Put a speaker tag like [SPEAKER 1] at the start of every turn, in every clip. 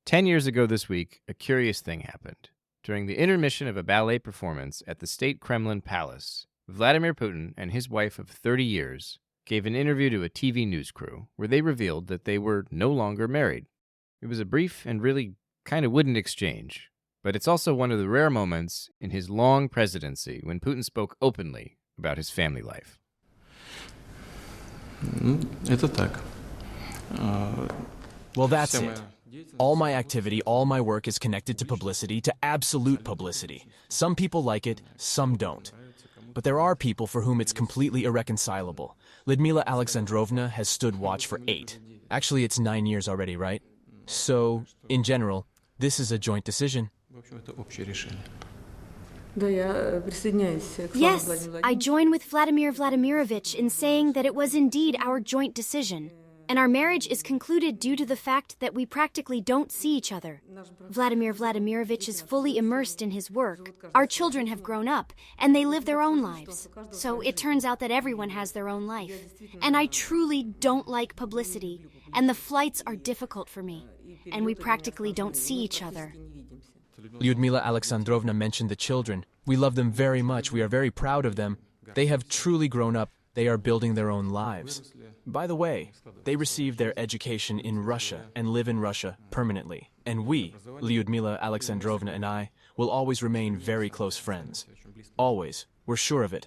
[SPEAKER 1] 10 years ago this week, a curious thing happened. During the intermission of a ballet performance at the State Kremlin Palace, Vladimir Putin and his wife of 30 years gave an interview to a TV news crew where they revealed that they were no longer married. It was a brief and really kind of wooden exchange, but it's also one of the rare moments in his long presidency when Putin spoke openly about his family life.
[SPEAKER 2] Это так.
[SPEAKER 3] Well, that's it. All my activity, all my work is connected to publicity, to absolute publicity. Some people like it, some don't. But there are people for whom it's completely irreconcilable. Lyudmila Alexandrovna has stood watch for 8. Actually, it's 9 years already, right? So, in general, this is a joint decision.
[SPEAKER 4] Yes, I join with Vladimir Vladimirovich in saying that it was indeed our joint decision. And our marriage is concluded due to the fact that we practically don't see each other. Vladimir Vladimirovich is fully immersed in his work. Our children have grown up, and they live their own lives. So it turns out that everyone has their own life. And I truly don't like publicity, and the flights are difficult for me. And we practically don't see each other.
[SPEAKER 3] Lyudmila Alexandrovna mentioned the children. We love them very much. We are very proud of them. They have truly grown up. They are building their own lives. By the way, they received their education in Russia and live in Russia permanently. And we, Lyudmila Alexandrovna and I, will always remain very close friends. Always. We're sure of it.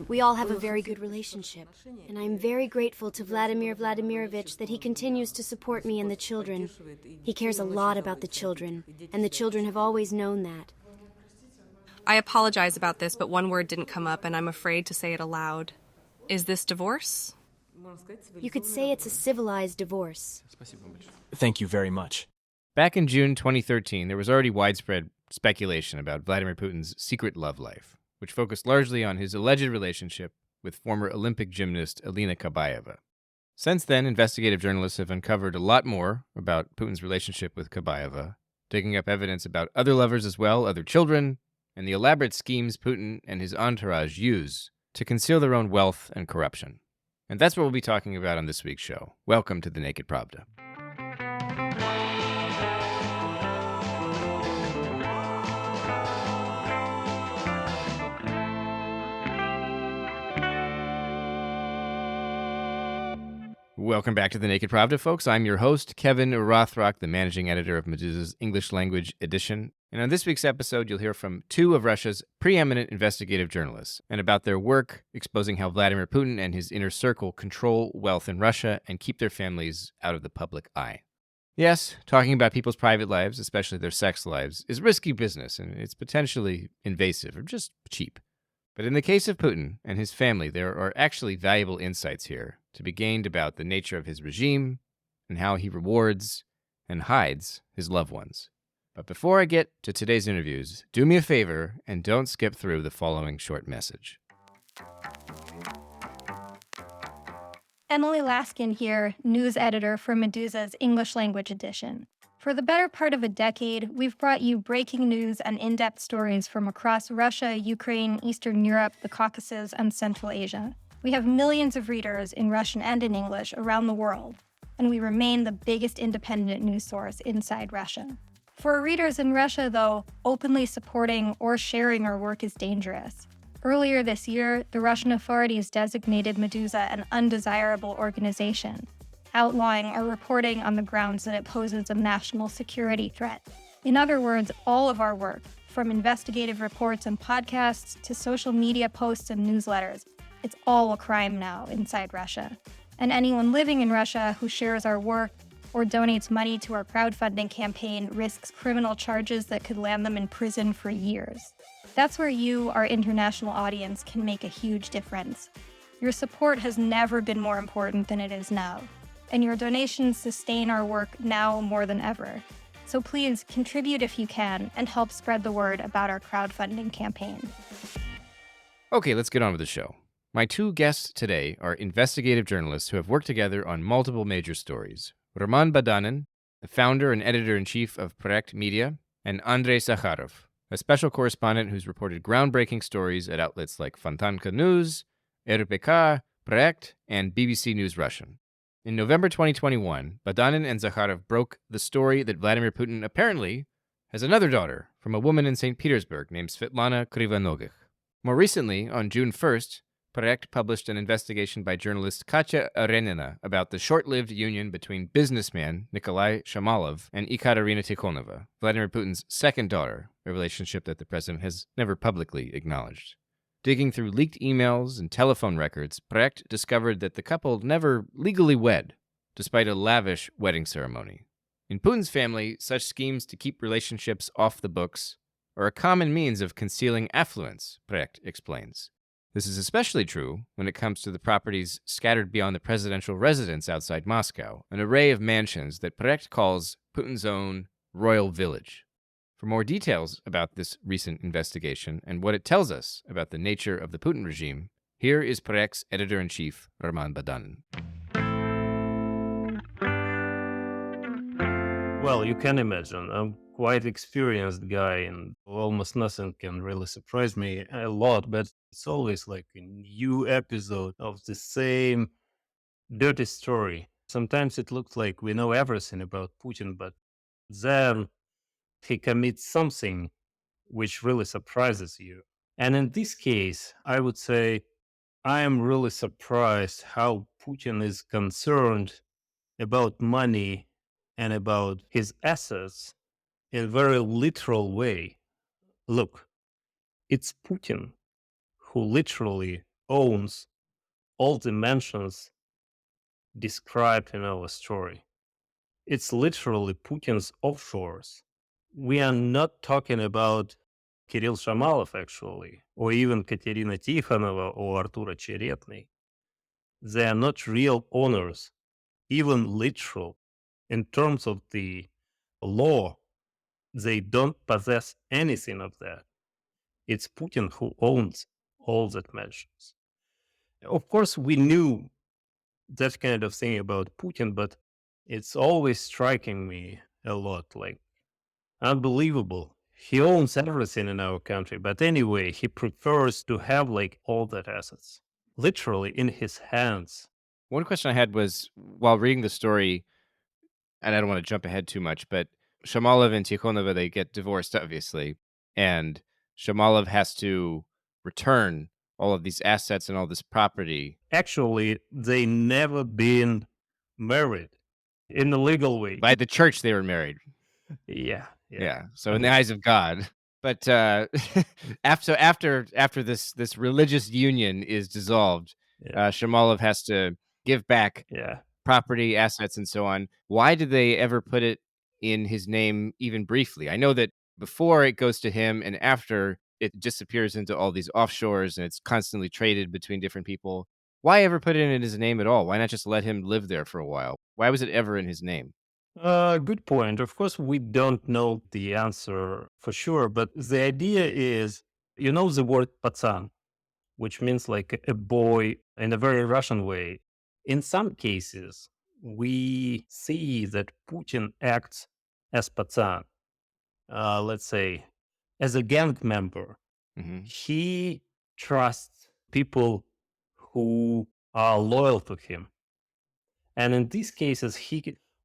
[SPEAKER 4] We all have a very good relationship, and I'm very grateful to Vladimir Vladimirovich that he continues to support me and the children. He cares a lot about the children, and the children have always known that.
[SPEAKER 5] I apologize about this, but one word didn't come up, and I'm afraid to say it aloud. Is this divorce?
[SPEAKER 4] You could say it's a civilized divorce.
[SPEAKER 3] Thank you very much.
[SPEAKER 1] Back in June 2013, there was already widespread speculation about Vladimir Putin's secret love life, which focused largely on his alleged relationship with former Olympic gymnast Alina Kabayeva. Since then, investigative journalists have uncovered a lot more about Putin's relationship with Kabayeva, digging up evidence about other lovers as well, other children, and the elaborate schemes Putin and his entourage use to conceal their own wealth and corruption. And that's what we'll be talking about on this week's show. Welcome to the Naked Pravda. Welcome back to the Naked Pravda, folks. I'm your host, Kevin Rothrock, the managing editor of Meduza's English language edition. And on this week's episode, you'll hear from two of Russia's preeminent investigative journalists and about their work exposing how Vladimir Putin and his inner circle control wealth in Russia and keep their families out of the public eye. Yes, talking about people's private lives, especially their sex lives, is risky business, and it's potentially invasive or just cheap. But in the case of Putin and his family, there are actually valuable insights here to be gained about the nature of his regime and how he rewards and hides his loved ones. But before I get to today's interviews, do me a favor and don't skip through the following short message.
[SPEAKER 6] Emily Laskin here, news editor for Meduza's English language edition. For the better part of a decade, we've brought you breaking news and in-depth stories from across Russia, Ukraine, Eastern Europe, the Caucasus, and Central Asia. We have millions of readers in Russian and in English around the world, and we remain the biggest independent news source inside Russia. For our readers in Russia, though, openly supporting or sharing our work is dangerous. Earlier this year, the Russian authorities designated Meduza an undesirable organization, outlawing our reporting on the grounds that it poses a national security threat. In other words, all of our work, from investigative reports and podcasts to social media posts and newsletters, it's all a crime now inside Russia. And anyone living in Russia who shares our work or donates money to our crowdfunding campaign risks criminal charges that could land them in prison for years. That's where you, our international audience, can make a huge difference. Your support has never been more important than it is now, and your donations sustain our work now more than ever. So please contribute if you can and help spread the word about our crowdfunding campaign.
[SPEAKER 1] Okay, let's get on with the show. My two guests today are investigative journalists who have worked together on multiple major stories. Roman Badanin, the founder and editor-in-chief of Project Media, and Andrei Sakharov, a special correspondent who's reported groundbreaking stories at outlets like Fontanka News, RPK, Project, and BBC News Russian. In November 2021, Badanin and Zakharov broke the story that Vladimir Putin apparently has another daughter from a woman in St. Petersburg named Svetlana Krivanogich. More recently, on June 1st, Projekt published an investigation by journalist Katya Arenina about the short-lived union between businessman Nikolai Shamalov and Ekaterina Tikhonova, Vladimir Putin's second daughter, a relationship that the president has never publicly acknowledged. Digging through leaked emails and telephone records, Projekt discovered that the couple never legally wed, despite a lavish wedding ceremony. In Putin's family, such schemes to keep relationships off the books are a common means of concealing affluence, Projekt explains. This is especially true when it comes to the properties scattered beyond the presidential residence outside Moscow, an array of mansions that Projekt calls Putin's own royal village. For more details about this recent investigation and what it tells us about the nature of the Putin regime, here is Projekt's editor-in-chief, Roman Badanin.
[SPEAKER 2] Well, you can imagine. I'm quite experienced guy and almost nothing can really surprise me a lot, but it's always like a new episode of the same dirty story. Sometimes it looks like we know everything about Putin, but then he commits something which really surprises you. And in this case, I would say I am really surprised how Putin is concerned about money and about his assets in a very literal way. Look, it's Putin who literally owns all the mansions described in our story. It's literally Putin's offshores. We are not talking about Kirill Shamalov, actually, or even Katerina Tikhonova or Artura Cheretny. They are not real owners, even literal. In terms of the law, they don't possess anything of that. It's Putin who owns all that mansions. Of course, we knew that kind of thing about Putin, but it's always striking me a lot, like unbelievable. He owns everything in our country, but anyway, he prefers to have like all that assets literally in his hands.
[SPEAKER 1] One question I had was, while reading the story, and I don't want to jump ahead too much, but Shamalov and Tikhonova, they get divorced, obviously, and Shamalov has to return all of these assets and all this property.
[SPEAKER 2] Actually, they never been married in the legal way.
[SPEAKER 1] By the church, they were married.
[SPEAKER 2] Yeah.
[SPEAKER 1] Yeah. So in the eyes of God. But after this religious union is dissolved,
[SPEAKER 2] Yeah.
[SPEAKER 1] Shamalov has to give back
[SPEAKER 2] Yeah.
[SPEAKER 1] property, assets, and so on. Why did they ever put it in his name even briefly? I know that before it goes to him and after it disappears into all these offshores and it's constantly traded between different people. Why ever put it in his name at all? Why not just let him live there for a while? Why was it ever in his name?
[SPEAKER 2] Good point. Of course, we don't know the answer for sure, but the idea is, you know, the word pацan, which means like a boy in a very Russian way. In some cases, we see that Putin acts as pацan, let's say, as a gang member.
[SPEAKER 1] Hmm.
[SPEAKER 2] He trusts people who are loyal to him. And in these cases,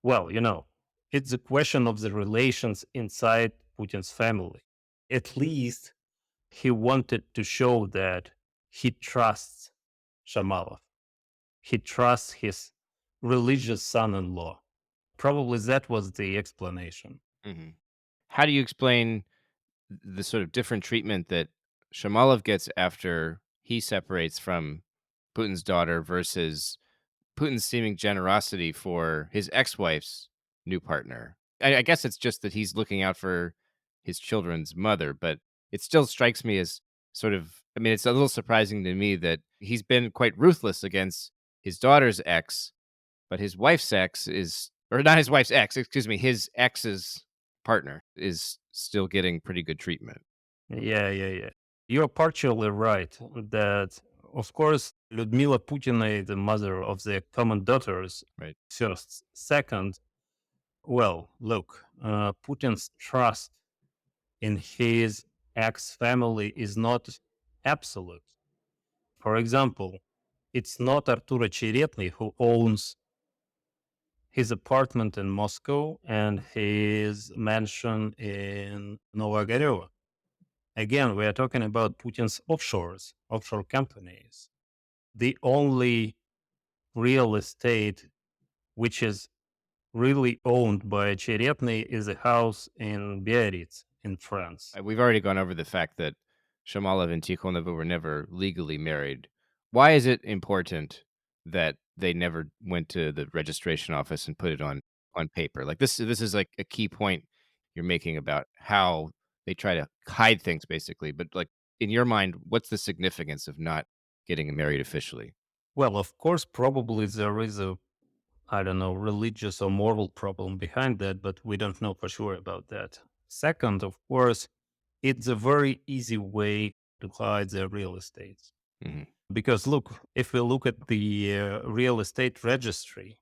[SPEAKER 2] well, you know, it's a question of the relations inside Putin's family. At least he wanted to show that he trusts Shamalov. He trusts his religious son-in-law. Probably that was the explanation.
[SPEAKER 1] Hmm. How do you explain the sort of different treatment that Shamalov gets after he separates from Putin's daughter versus Putin's seeming generosity for his ex-wife's new partner? I guess it's just that he's looking out for his children's mother, but it still strikes me as sort of, I mean, it's a little surprising to me that he's been quite ruthless against his daughter's ex, but his wife's ex is, or not his wife's ex, excuse me, his ex's partner is still getting pretty good treatment.
[SPEAKER 2] Yeah. You're partially right that, of course, Lyudmila Putina, the mother of the common daughters,
[SPEAKER 1] Right.
[SPEAKER 2] first, second, well, look, Putin's trust in his ex family is not absolute. For example, it's not Artura Cheretny who owns his apartment in Moscow and his mansion in Novogorova. Again, we are talking about Putin's offshore companies. The only real estate which is really owned by Cheretny is a house in Biarritz in France.
[SPEAKER 1] We've already gone over the fact that Shamalov and Tikhonova were never legally married. Why is it important that they never went to the registration office and put it on paper? Like this is like a key point you're making about how they try to hide things basically. But like in your mind, what's the significance of not getting married officially?
[SPEAKER 2] Well, of course, probably there is a, I don't know, religious or moral problem behind that, but we don't know for sure about that. Second, of course, it's a very easy way to hide their real estate.
[SPEAKER 1] Hmm.
[SPEAKER 2] Because look, if we look at the real estate registry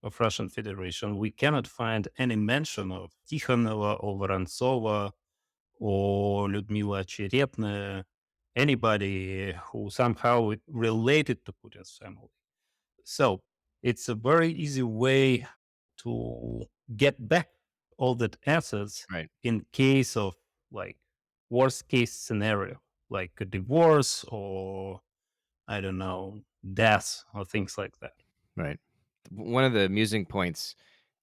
[SPEAKER 2] of Russian Federation, we cannot find any mention of Tikhonova or Vorontsova or Lyudmila Cheretna, anybody who somehow related to Putin's family. So it's a very easy way to get back all that assets
[SPEAKER 1] Right.
[SPEAKER 2] in case of like worst case scenario, like a divorce or I don't know, death or things like that.
[SPEAKER 1] Right. One of the amusing points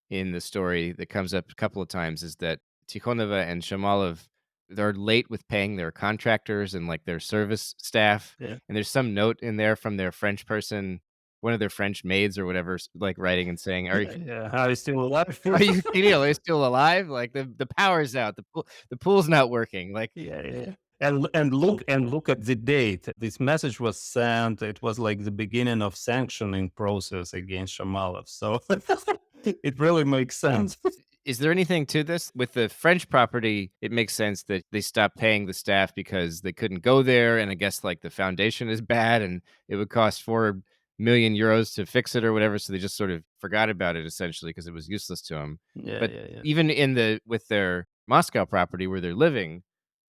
[SPEAKER 1] in the story that comes up a couple of times is that Tikhonova and Shamalov, they're late with paying their contractors and like their service staff.
[SPEAKER 2] Yeah.
[SPEAKER 1] And there's some note in there from their French person, one of their French maids or whatever, like writing and saying, "Are you
[SPEAKER 2] Yeah, how is still alive?
[SPEAKER 1] are you Kirill, are you still alive? Like the power's out, the pool's not working." Like
[SPEAKER 2] Yeah, yeah, yeah. And look at the date. This message was sent. It was like the beginning of sanctioning process against Shamalov. So it really makes sense.
[SPEAKER 1] is there anything to this? With the French property, it makes sense that they stopped paying the staff because they couldn't go there, and I guess, like, the foundation is bad, and it would cost 4 million euros to fix it or whatever, so they just sort of forgot about it essentially because it was useless to them.
[SPEAKER 2] Yeah,
[SPEAKER 1] But
[SPEAKER 2] yeah, yeah.
[SPEAKER 1] even with their Moscow property where they're living,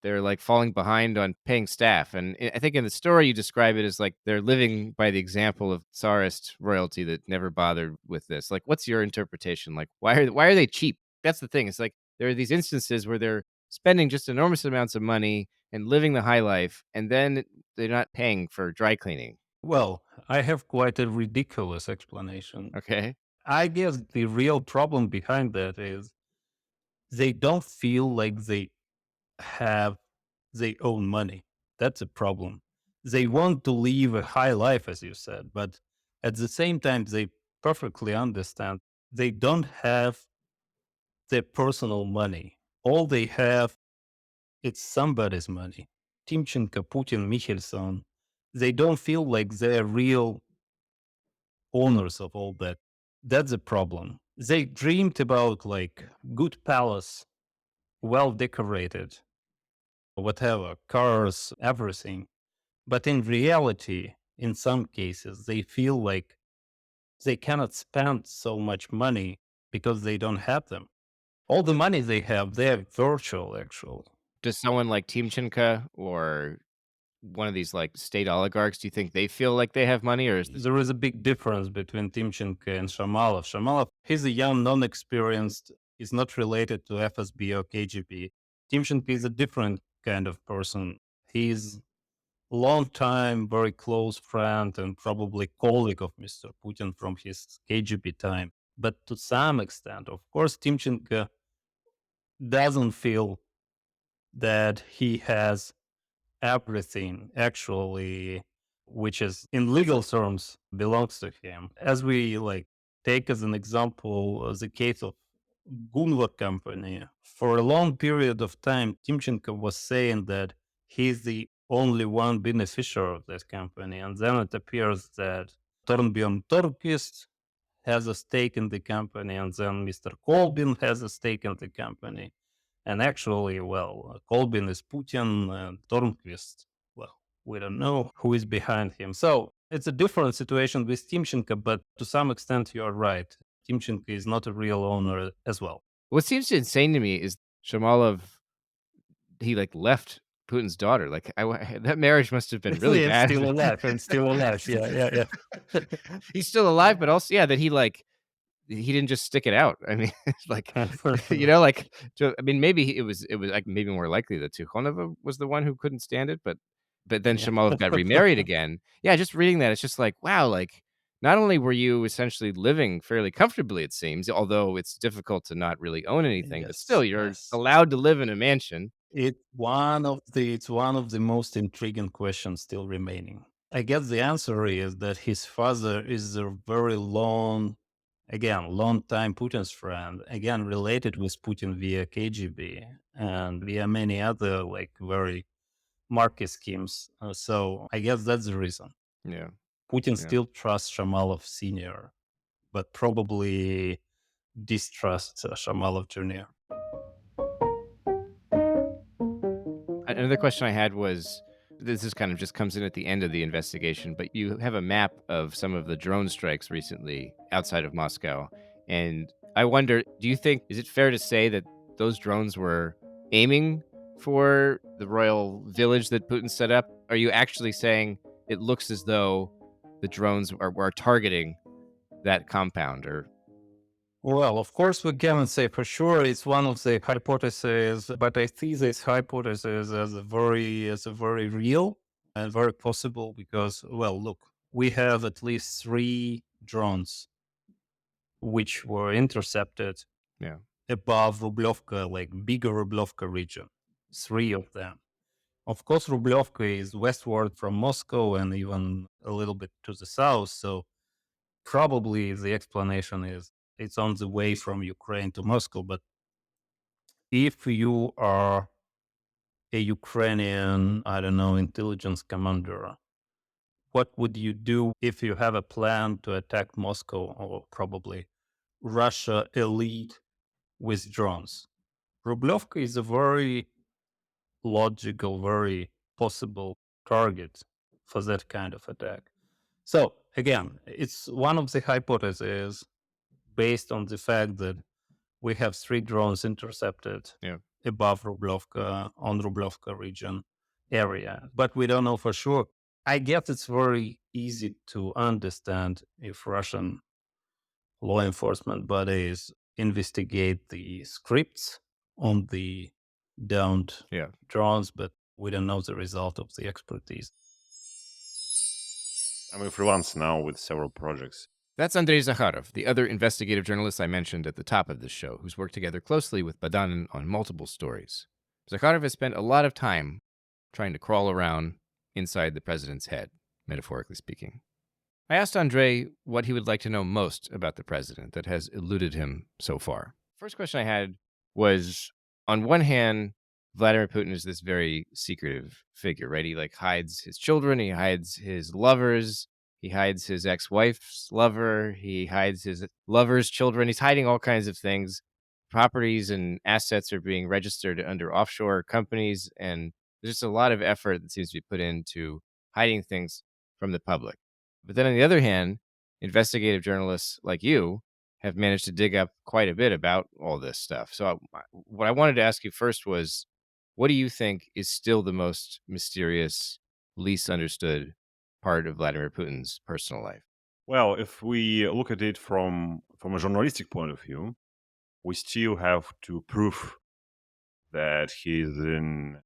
[SPEAKER 1] they're, like, falling behind on paying staff, and I think in the story you describe it as, like, they're living by the example of Tsarist royalty that never bothered with this. Like, what's your interpretation? Like, why are they cheap? That's the thing. It's like there are these instances where they're spending just enormous amounts of money and living the high life, and then they're not paying for dry cleaning.
[SPEAKER 2] Well, I have quite a ridiculous explanation.
[SPEAKER 1] Okay.
[SPEAKER 2] I guess the real problem behind that is they don't feel like they have their own money. That's a problem. They want to live a high life, as you said, but at the same time, they perfectly understand they don't have their personal money. All they have, it's somebody's money. Timchenko, Putin, Michelson, they don't feel like they're real owners of all that. That's the problem. They dreamed about like good palace, well decorated, whatever, cars, everything. But in reality, in some cases, they feel like they cannot spend so much money because they don't have them. All the money they have, they're virtual, actually.
[SPEAKER 1] Does someone like Timchenko or one of these like state oligarchs, do you think they feel like they have money, or is this
[SPEAKER 2] There is a big difference between Timchenko and Shamalov. Shamalov, he's a young, non-experienced, he's not related to FSB or KGB. Timchenko is a different kind of person. He's long time, very close friend and probably colleague of Mr. Putin from his KGB time. But to some extent, of course, Timchenko doesn't feel that he has everything actually, which is in legal terms belongs to him. As we like take as an example the case of Gunvor company, for a long period of time, Timchenko was saying that he's the only one beneficiary of this company. And then it appears that Torbjörn Torquist has a stake in the company, and then Mr. Kolbin has a stake in the company. And actually, well, Kolbin is Putin, and Tornquist, well, we don't know who is behind him. So it's a different situation with Timchenko, but to some extent, you're right. Timchenko is not a real owner as well.
[SPEAKER 1] what seems insane to me is Shamalov, he like left Putin's daughter. Like that marriage must have been really
[SPEAKER 2] Yeah,
[SPEAKER 1] bad.
[SPEAKER 2] still alive and still alive. Yeah, yeah, yeah.
[SPEAKER 1] He's still alive, but also, yeah, that he like he didn't just stick it out. I mean, like, you know, like, I mean, maybe it was like maybe more likely that Tikhonova was the one who couldn't stand it, but then
[SPEAKER 2] Yeah.
[SPEAKER 1] Shamalov got remarried again. Yeah, just reading that, it's just like, wow, like, not only were you essentially living fairly comfortably, it seems, although it's difficult to not really own anything, but still,
[SPEAKER 2] Yes,
[SPEAKER 1] you're
[SPEAKER 2] yes.
[SPEAKER 1] allowed to live in a mansion.
[SPEAKER 2] It's one of the most intriguing questions still remaining. I guess the answer is that his father is a very long time Putin's friend, again related with Putin via KGB and via many other like very market schemes. So I guess that's the reason.
[SPEAKER 1] Yeah,
[SPEAKER 2] Putin
[SPEAKER 1] yeah.
[SPEAKER 2] still trusts Shamalov Senior, but probably distrusts Shamalov Junior.
[SPEAKER 1] Another question I had was, this is kind of just comes in at the end of the investigation, but you have a map of some of the drone strikes recently outside of Moscow. And I wonder, do you think, is it fair to say that those drones were aiming for the royal village that Putin set up? Are you actually saying it looks as though the drones are targeting that compound or?
[SPEAKER 2] Well, of course, we cannot say for sure. It's one of the hypotheses, but I see this hypothesis as a very real and very possible because, well, look, we have at least 3 drones which were intercepted
[SPEAKER 1] Yeah,
[SPEAKER 2] above Rublovka, like bigger Rublovka region. 3 of them. Of course, Rublovka is westward from Moscow and even a little bit to the south. So probably the explanation is it's on the way from Ukraine to Moscow. But if you are a Ukrainian, I don't know, intelligence commander, what would you do if you have a plan to attack Moscow or probably Russia elite with drones? Rublovka is a very logical, very possible target for that kind of attack. So again, it's one of the hypotheses based on the fact that we have 3 drones intercepted
[SPEAKER 1] yeah.
[SPEAKER 2] above Rublovka on Rublovka region area, but we don't know for sure. I guess it's very easy to understand if Russian law enforcement bodies investigate the scripts on the downed
[SPEAKER 1] Yeah.
[SPEAKER 2] drones, but we don't know the result of the expertise.
[SPEAKER 7] I'm a freelance now with several projects.
[SPEAKER 1] That's Andrei Zakharov, the other investigative journalist I mentioned at the top of this show, who's worked together closely with Badanin on multiple stories. Zakharov has spent a lot of time trying to crawl around inside the president's head, metaphorically speaking. I asked Andrei what he would like to know most about the president that has eluded him so far. First question I had was, on one hand, Vladimir Putin is this very secretive figure, right? He like hides his children, he hides his lovers, he hides his ex-wife's lover, he hides his lover's children. He's hiding all kinds of things. Properties and assets are being registered under offshore companies, and there's just a lot of effort that seems to be put into hiding things from the public. But then on the other hand, investigative journalists like you have managed to dig up quite a bit about all this stuff. So what I wanted to ask you first was, what do you think is still the most mysterious, least understood part of Vladimir Putin's personal life?
[SPEAKER 7] Well, if we look at it from a journalistic point of view, we still have to prove that he's in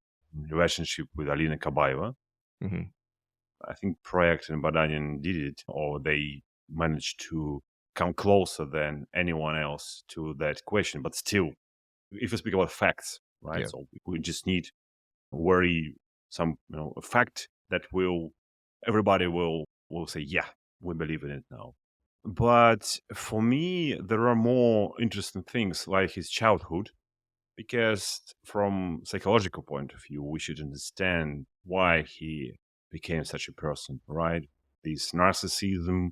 [SPEAKER 7] relationship with Alina Kabayeva.
[SPEAKER 1] Hmm.
[SPEAKER 7] I think Project and Badanin did it, or they managed to come closer than anyone else to that question. But still, if we speak about facts, right?
[SPEAKER 1] Yeah.
[SPEAKER 7] So we just need some a fact that everybody will say, yeah, we believe in it now. But for me, there are more interesting things like his childhood, because from psychological point of view, we should understand why he became such a person, right? This narcissism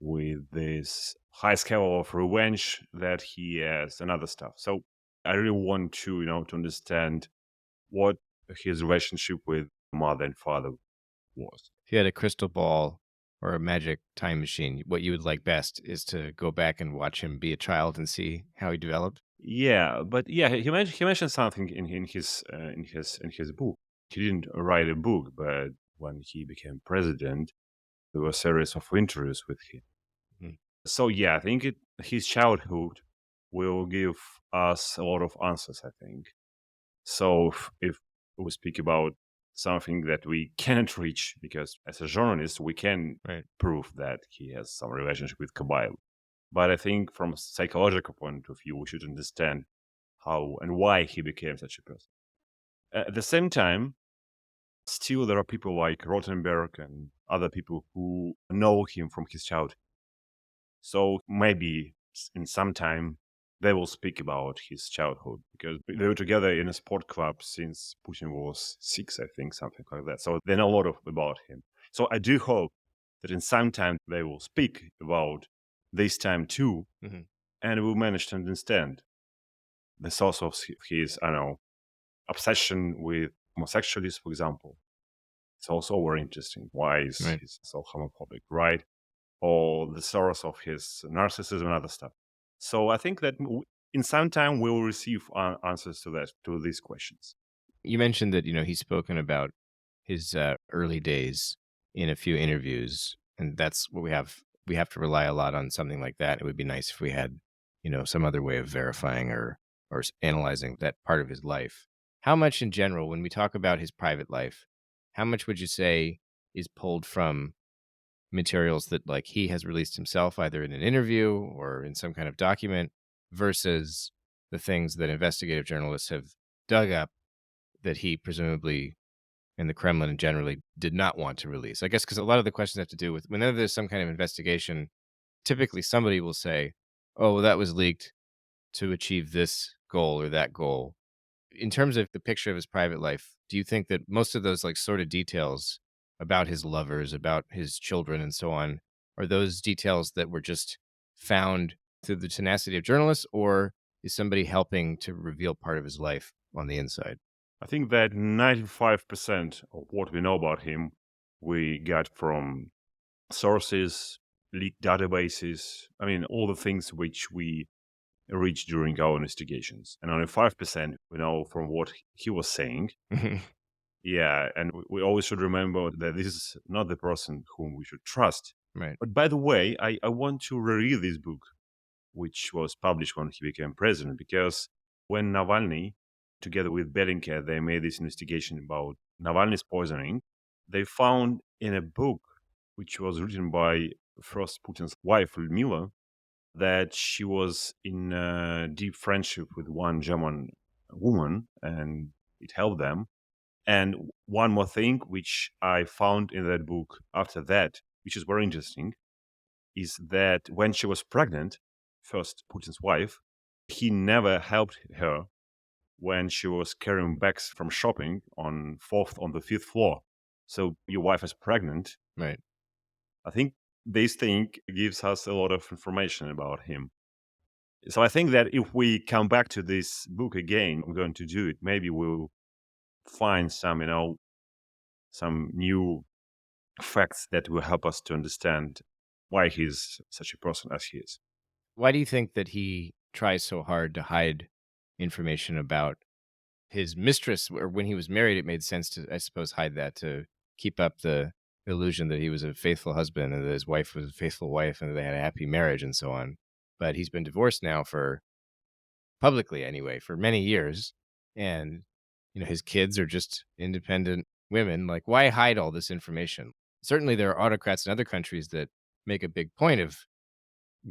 [SPEAKER 7] with this high scale of revenge that he has and other stuff. So I really want to understand what his relationship with mother and father was.
[SPEAKER 1] If you had a crystal ball or a magic time machine, what you would like best is to go back and watch him be a child and see how he developed.
[SPEAKER 7] Yeah, but yeah, he mentioned something in his book. He didn't write a book, but when he became president, there were a series of interviews with him.
[SPEAKER 1] Mhm.
[SPEAKER 7] So yeah, I think his childhood will give us a lot of answers, I think. So if we speak about something that we cannot reach, because as a journalist, we can
[SPEAKER 1] Right.
[SPEAKER 7] prove that he has some relationship with Kabayeva. But I think from a psychological point of view, we should understand how and why he became such a person. At the same time, still there are people like Rothenberg and other people who know him from his childhood. So maybe in some time they will speak about his childhood because they were together in a sport club since Putin was 6, I think, something like that. So they know a lot about him. So I do hope that in some time they will speak about this time too,
[SPEAKER 1] Mhm.
[SPEAKER 7] and we'll manage to understand the source of his, I don't know, obsession with homosexuals, for example. It's also very interesting. Why is
[SPEAKER 1] Right.
[SPEAKER 7] he so homophobic, right? Or the source of his narcissism and other stuff. So I think that in some time we will receive answers to these questions.
[SPEAKER 1] You mentioned that, he's spoken about his early days in a few interviews, and that's what we have. We have to rely a lot on something like that. It would be nice if we had, some other way of verifying or analyzing that part of his life. How much in general, when we talk about his private life, how much would you say is pulled from materials that like he has released himself, either in an interview or in some kind of document, versus the things that investigative journalists have dug up that he presumably and the Kremlin generally did not want to release? I guess because a lot of the questions have to do with whenever there's some kind of investigation, typically somebody will say, oh, well, that was leaked to achieve this goal or that goal. In terms of the picture of his private life, do you think that most of those like sort of details about his lovers, about his children and so on, are those details that were just found through the tenacity of journalists, or is somebody helping to reveal part of his life on the inside?
[SPEAKER 7] I think that 95% of what we know about him we got from sources, leaked databases. I mean, all the things which we reached during our investigations. And only 5% we know from what he was saying. Yeah, and we always should remember that this is not the person whom we should trust.
[SPEAKER 1] Right.
[SPEAKER 7] But by the way, I want to reread this book, which was published when he became president, because when Navalny, together with Bellingcat, they made this investigation about Navalny's poisoning, they found in a book, which was written by first Putin's wife, Ludmila, that she was in a deep friendship with one German woman, and it helped them. And one more thing, which I found in that book after that, which is very interesting, is that when she was pregnant, first Putin's wife, he never helped her when she was carrying bags from shopping on the fifth floor. So your wife is pregnant.
[SPEAKER 1] Right.
[SPEAKER 7] I think this thing gives us a lot of information about him. So I think that if we come back to this book again, I'm going to do it. Maybe we'll find some new facts that will help us to understand why he's such a person as he is.
[SPEAKER 1] Why do you think that he tries so hard to hide information about his mistress? Or when he was married, it made sense to, I suppose, hide that to keep up the illusion that he was a faithful husband and that his wife was a faithful wife and that they had a happy marriage and so on. But he's been divorced now publicly anyway, for many years. And, his kids are just independent women. Like, why hide all this information? Certainly there are autocrats in other countries that make a big point of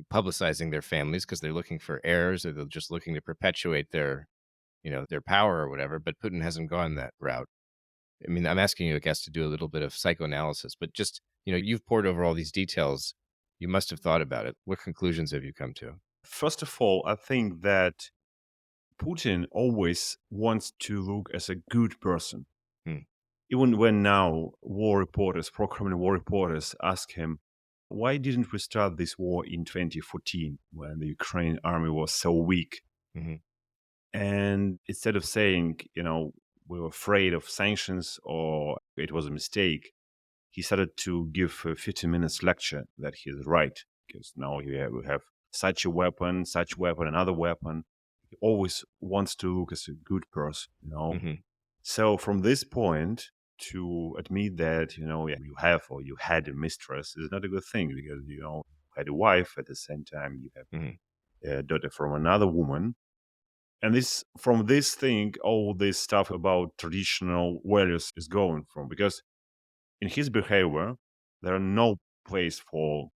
[SPEAKER 1] publicizing their families because they're looking for heirs or they're just looking to perpetuate their power or whatever. But Putin hasn't gone that route. I mean, I'm asking you, I guess, to do a little bit of psychoanalysis, but just, you've poured over all these details. You must have thought about it. What conclusions have you come to?
[SPEAKER 7] First of all, I think that Putin always wants to look as a good person.
[SPEAKER 1] Hmm.
[SPEAKER 7] Even when now pro-Kremlin war reporters ask him, why didn't we start this war in 2014 when the Ukrainian army was so weak?
[SPEAKER 1] Mm-hmm.
[SPEAKER 7] And instead of saying, we were afraid of sanctions or it was a mistake, he started to give a 15 minutes lecture that he's right, because now we have such a weapon, another weapon. He always wants to look as a good person,
[SPEAKER 1] Mm-hmm.
[SPEAKER 7] So from this point, to admit that, you have or you had a mistress is not a good thing because, had a wife. At the same time, you have
[SPEAKER 1] Mhm.
[SPEAKER 7] a daughter from another woman. And from this thing, all this stuff about traditional values is going from, because in his behavior, there are no place for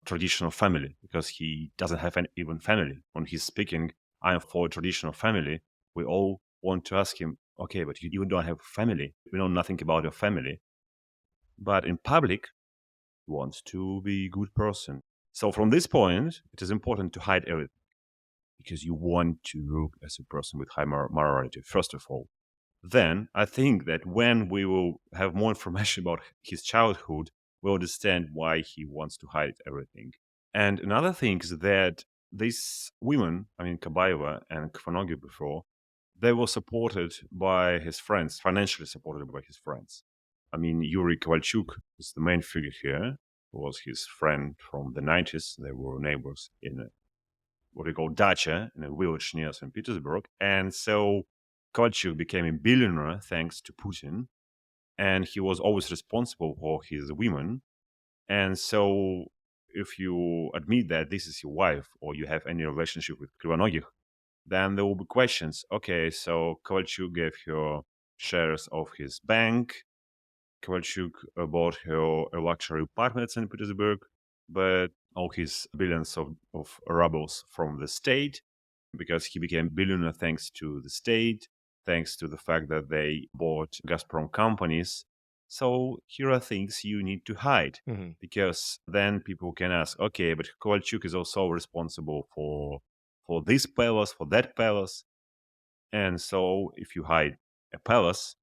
[SPEAKER 7] traditional family, because he doesn't have even family. When he's speaking, I'm for a traditional family, we all want to ask him, okay, but you don't have family. We know nothing about your family. But in public, he wants to be a good person. So from this point, it is important to hide everything, because you want to look as a person with high morality, first of all. Then I think that when we will have more information about his childhood, we'll understand why he wants to hide everything. And another thing is that these women, I mean, Kabayeva and Kvanoghi before, they were supported by his friends, financially supported by his friends. I mean, Yuri Kovalchuk is the main figure here, who was his friend from the 90s. They were neighbors in what we call dacha, in a village near St. Petersburg. And so Kovalchuk became a billionaire thanks to Putin, and he was always responsible for his women. And so if you admit that this is your wife, or you have any relationship with Krivanogih, then there will be questions. Okay, so Kovalchuk gave her shares of his bank. Kovalchuk bought her a luxury apartment in St. Petersburg, but all his billions of rubles from the state, because he became billionaire thanks to the state, thanks to the fact that they bought Gazprom companies. So here are things you need to hide,
[SPEAKER 1] Mhm.
[SPEAKER 7] because then people can ask, okay, but Kovalchuk is also responsible for this palace, for that palace. And so if you hide a palace,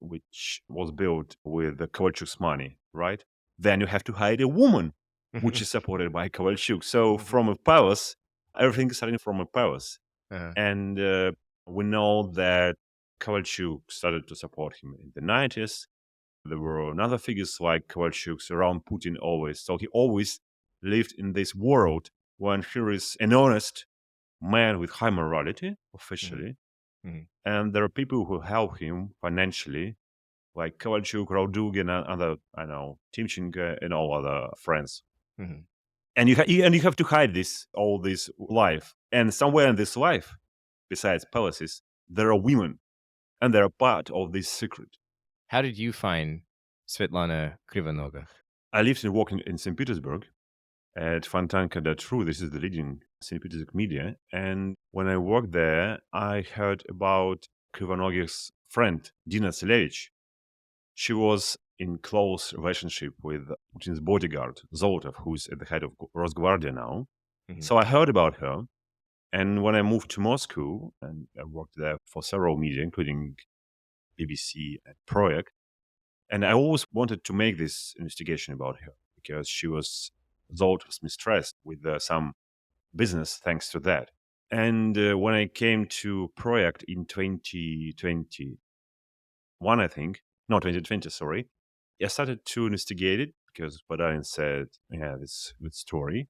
[SPEAKER 7] which was built with the Kovalchuk's money, right? Then you have to hide a woman, which is supported by Kovalchuk. So from a palace, everything is starting from a palace.
[SPEAKER 1] Uh-huh.
[SPEAKER 7] And we know that Kovalchuk started to support him in the 90s. There were other figures like Kovalchuk around Putin always. So he always lived in this world when he is an honest man with high morality, officially.
[SPEAKER 1] Mhm.
[SPEAKER 7] And there are people who help him financially, like Kovalchuk, Raudugin, and other, I know, Timchenko, and all other friends.
[SPEAKER 1] Mhm.
[SPEAKER 7] And you have to hide all this life. And somewhere in this life, besides palaces, there are women, and they're part of this secret.
[SPEAKER 1] How did you find Svetlana Krivanogah?
[SPEAKER 7] I lived and worked in St. Petersburg at Fontanka.ru. This is the leading St. Petersburg media. And when I worked there, I heard about Krivanogah's friend, Dina Tsilevich. She was in close relationship with Putin's bodyguard, Zolotov, who's at the head of Rosgvardia now.
[SPEAKER 1] Mhm.
[SPEAKER 7] So I heard about her. And when I moved to Moscow, and I worked there for several media, including BBC and Project, and I always wanted to make this investigation about her, because she was Zolotov's mistress with some business thanks to that. And when I came to Project in 2021, I think, no, 2020, sorry, I started to investigate it because Badarin said, yeah, this good story.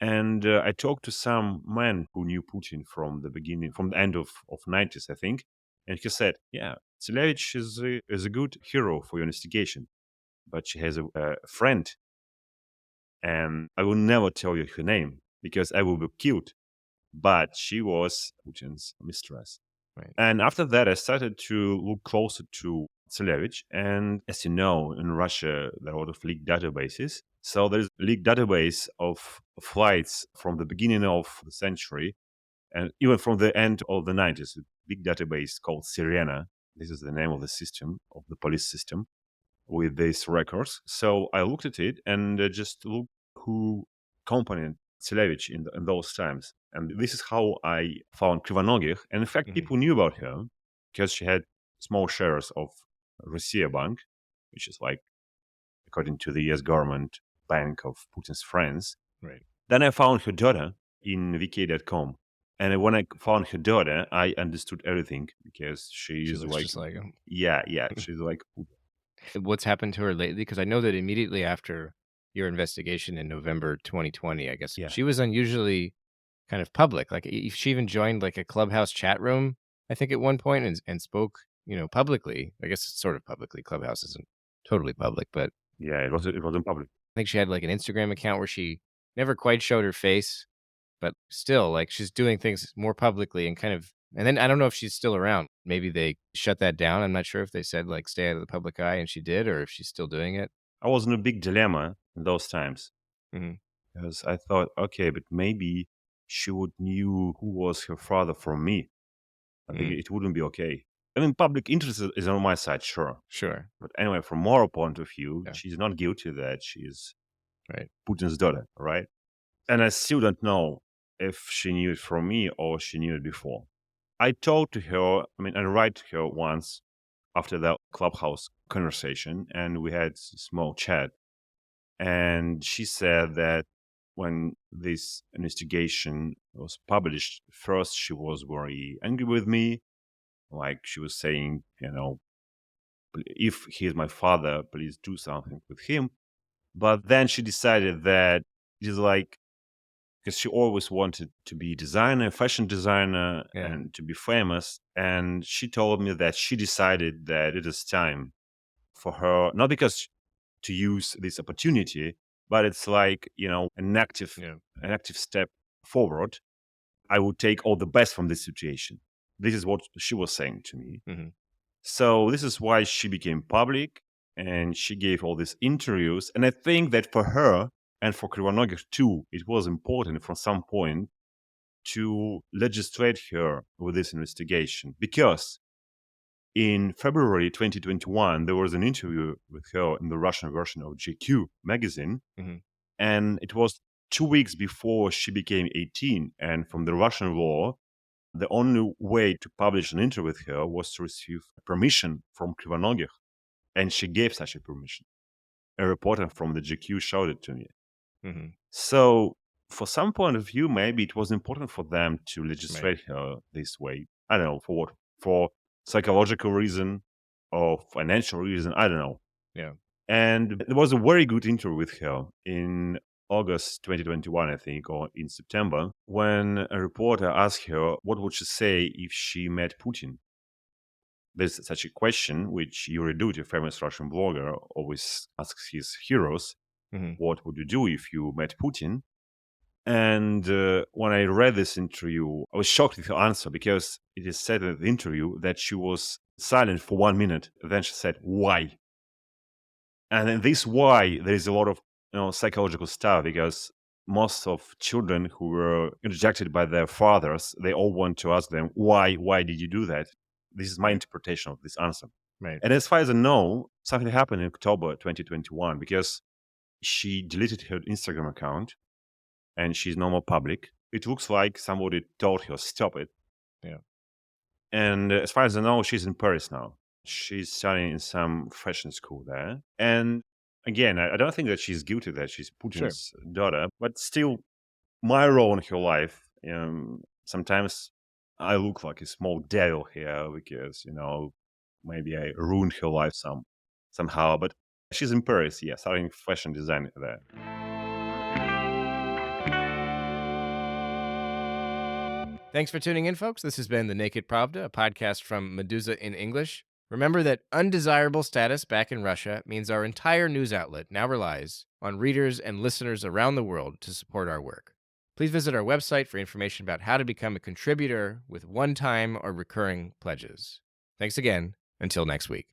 [SPEAKER 7] And I talked to some man who knew Putin from the beginning, from the end of 90s, I think. And he said, yeah, Tsilevich is a good hero for your investigation, but she has a friend. And I will never tell you her name because I will be killed. But she was Putin's mistress.
[SPEAKER 1] Right.
[SPEAKER 7] And after that, I started to look closer to Tsilevich. And as you know, in Russia, there are a lot of leaked databases. So there's a leaked database of flights from the beginning of the century and even from the end of the 90s, a big database called Sirena. This is the name of the system, of the police system, with these records. So I looked at it and just looked who accompanied Tsilevich in those times. And this is how I found Krivanogih. And in fact,
[SPEAKER 1] Mhm.
[SPEAKER 7] people knew about her because she had small shares of Russia Bank, which is like, according to the US government, bank of Putin's friends.
[SPEAKER 1] Right.
[SPEAKER 7] Then I found her daughter in vk.com. And when I found her daughter, I understood everything because
[SPEAKER 1] She
[SPEAKER 7] she's
[SPEAKER 1] looks
[SPEAKER 7] like,
[SPEAKER 1] just like him.
[SPEAKER 7] yeah, she's like Putin.
[SPEAKER 1] What's happened to her lately? Because I know that immediately after your investigation in November 2020, I guess,
[SPEAKER 7] Yeah.
[SPEAKER 1] she was unusually kind of public. Like she even joined like a Clubhouse chat room, I think at one point, and spoke, publicly. I guess it's sort of publicly. Clubhouse isn't totally public, but
[SPEAKER 7] Yeah, it wasn't public.
[SPEAKER 1] I think she had like an Instagram account where she, never quite showed her face, but still, like, she's doing things more publicly and kind of. And then I don't know if she's still around. Maybe they shut that down. I'm not sure if they said, like, stay out of the public eye, and she did, or if she's still doing it.
[SPEAKER 7] I was in a big dilemma in those times
[SPEAKER 1] Hmm.
[SPEAKER 7] because I thought, okay, but maybe she would knew who was her father from me. I think it wouldn't be okay. I mean, public interest is on my side, sure.
[SPEAKER 1] Sure.
[SPEAKER 7] But anyway, from moral point of view,
[SPEAKER 1] Yeah.
[SPEAKER 7] she's not guilty that she's
[SPEAKER 1] Right.
[SPEAKER 7] Putin's daughter, right? And I still don't know if she knew it from me or she knew it before. I talked to her, I write to her once after the Clubhouse conversation, and we had a small chat. And she said that when this investigation was published, first she was very angry with me. Like she was saying, if he is my father, please do something with him. But then she decided that it is like, because she always wanted to be designer, fashion designer,
[SPEAKER 1] Yeah.
[SPEAKER 7] and to be famous. And she told me that she decided that it is time for her, not because to use this opportunity, but it's like, an active step forward. I would take all the best from this situation. This is what she was saying to me.
[SPEAKER 1] Mhm.
[SPEAKER 7] So this is why she became public and she gave all these interviews. And I think that for her and for Krivonogih too, it was important from some point to legislate her with this investigation, because in February 2021, there was an interview with her in the Russian version of GQ magazine.
[SPEAKER 1] Mhm.
[SPEAKER 7] And it was 2 weeks before she became 18. And from the Russian law, the only way to publish an interview with her was to receive permission from Krivonogih. And she gave such a permission. A reporter from the GQ showed it to me.
[SPEAKER 1] Mhm.
[SPEAKER 7] So, for some point of view, maybe it was important for them to legislate her this way. I don't know, for what? For psychological reason or financial reason, I don't know.
[SPEAKER 1] Yeah.
[SPEAKER 7] And there was a very good interview with her in August 2021, I think, or in September, when a reporter asked her what would she say if she met Putin. There's such a question which Yuri Dudь, a famous Russian blogger, always asks his heroes.
[SPEAKER 1] Mhm.
[SPEAKER 7] What would you do if you met Putin? And when I read this interview, I was shocked with her answer, because it is said in the interview that she was silent for 1 minute. Then she said, why? And in this why, there is a lot of psychological stuff, because most of children who were rejected by their fathers, they all want to ask them, why did you do that? This is my interpretation of this answer.
[SPEAKER 1] Right.
[SPEAKER 7] And as far as I know, something happened in October 2021, because she deleted her Instagram account and she's no more public. It looks like somebody told her, stop it.
[SPEAKER 1] Yeah.
[SPEAKER 7] And as far as I know, she's in Paris now. She's studying in some fashion school there. And again, I don't think that she's guilty that she's Putin's daughter, but still, my role in her life, sometimes I look like a small devil here because, maybe I ruined her life somehow. But she's in Paris, studying fashion design there.
[SPEAKER 1] Thanks for tuning in, folks. This has been The Naked Pravda, a podcast from Meduza in English. Remember that undesirable status back in Russia means our entire news outlet now relies on readers and listeners around the world to support our work. Please visit our website for information about how to become a contributor with one-time or recurring pledges. Thanks again. Until next week.